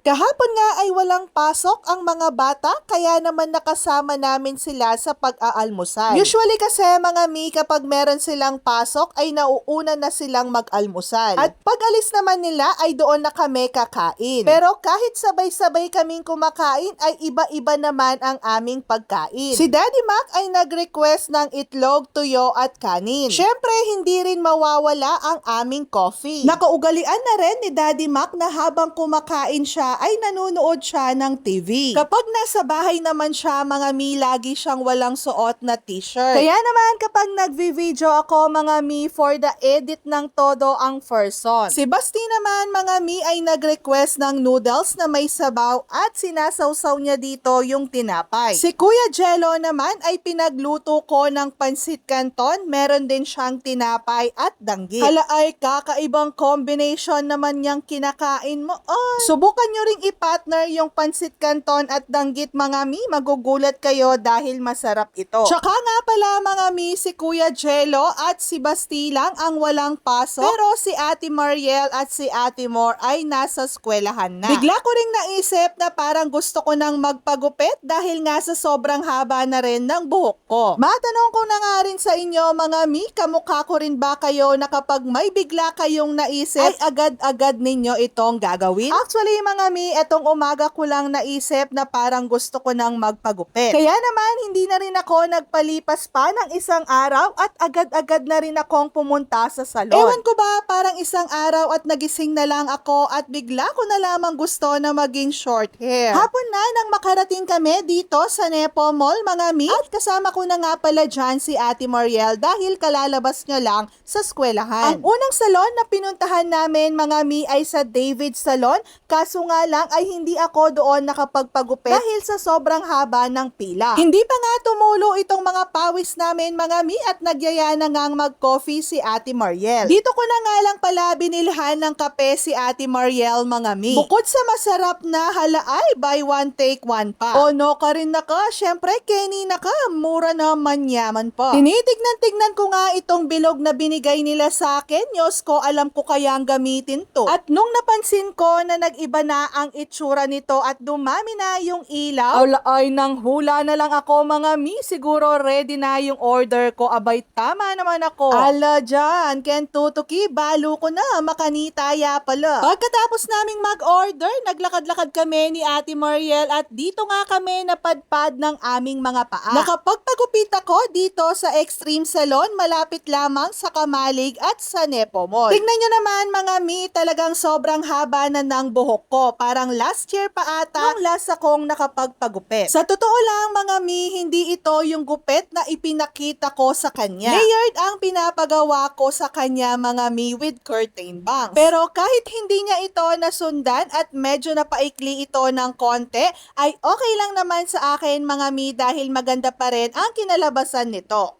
Kahapon nga ay walang pasok ang mga bata kaya naman nakasama namin sila sa pag-aalmusal. Usually kasi mga mi kapag meron silang pasok ay nauuna na silang mag-almusal. At pag alis naman nila ay doon na kami kakain. Pero kahit sabay-sabay kaming kumakain ay iba-iba naman ang aming pagkain. Si Daddy Mac ay nag-request ng itlog, tuyo at kanin. Syempre hindi rin mawawala ang aming coffee. Nakaugalian na rin ni Daddy Mac na habang kumakain siya ay nanonood siya ng TV. Kapag nasa bahay naman siya, mga mi, lagi siyang walang suot na t-shirt. Kaya naman kapag nagvi-video ako, mga mi, for the edit ng todo ang person. Si Basti naman, mga mi, ay nag-request ng noodles na may sabaw at sinasawsaw niya dito yung tinapay. Si Kuya Jello naman ay pinagluto ko ng pansit canton, meron din siyang tinapay at danggit. Hala ay kakaibang combination naman niyang kinakain mo. Subukan nyo ring i-partner yung pansit canton at danggit, mga mi, magugulat kayo dahil masarap ito. Tsaka nga pala mga mi, si Kuya Jello at si Basti lang ang walang pasok, pero si Ate Mariel at si Ate Mor ay nasa eskwelahan na. Bigla ko ring naisip na parang gusto ko nang magpagupit dahil nga sa sobrang haba na rin ng buhok ko. Matanong ko na nga rin sa inyo mga mi, kamukha ko rin ba kayo na kapag may bigla kayong naisip ay agad-agad ninyo itong gagawin? Actually mga mi, etong umaga ko lang naisip na parang gusto ko nang magpagupit. Kaya naman hindi na rin ako nagpalipas pa ng isang araw at agad-agad na rin akong pumunta sa salon. Ewan ko ba, parang isang araw at nagising na lang ako at bigla ko na lamang gusto na maging short hair. Hapon na nang makarating kami dito sa Nepo Mall mga mi, at kasama ko na nga pala dyan si Ate Mariel dahil kalalabas niya lang sa eskwelahan. Ang unang salon na pinuntahan namin mga mi ay sa David Salon, kaso nga lang ay hindi ako doon nakapagpagupit dahil sa sobrang haba ng pila. Hindi pa nga tumulo itong mga pawis namin mga mi at nagyaya na ngang mag-coffee si Ate Mariel. Dito ko na nga lang pala binilhan ng kape si Ate Mariel mga mi. Bukod sa masarap na halaay, buy one take one pa. O no ka rin na ka, syempre Kenny na ka, mura naman yaman pa. Tinitignan-tignan ko nga itong bilog na binigay nila sa akin, Diyos ko alam ko kayang gamitin to. At nung napansin ko na nag-iba na ang itsura nito at dumami na yung ilaw, ay nang hula na lang ako mga mi, siguro ready na yung order ko. Abay tama naman ako. Ala dyan, Ken Tutuki, balo ko na, makanitaya pala. Pagkatapos naming mag-order, naglakad-lakad kami ni Ate Mariel at dito nga kami napadpad ng aming mga paa. Nakapagpagupit ako dito sa Extreme Salon, malapit lamang sa Kamalig at sa Nepo Mall. Tignan nyo naman mga mi, talagang sobrang haba na ng buhok ko. Parang last year pa ata nung last akong nakapagpagupit. Sa totoo lang mga mi, hindi ito yung gupit na ipinakita ko sa kanya. Layered ang pinapagawa ko sa kanya mga mi with curtain bangs. Pero kahit hindi niya ito nasundan at medyo napaikli ito ng konti, ay okay lang naman sa akin mga mi dahil maganda pa rin ang kinalabasan nito.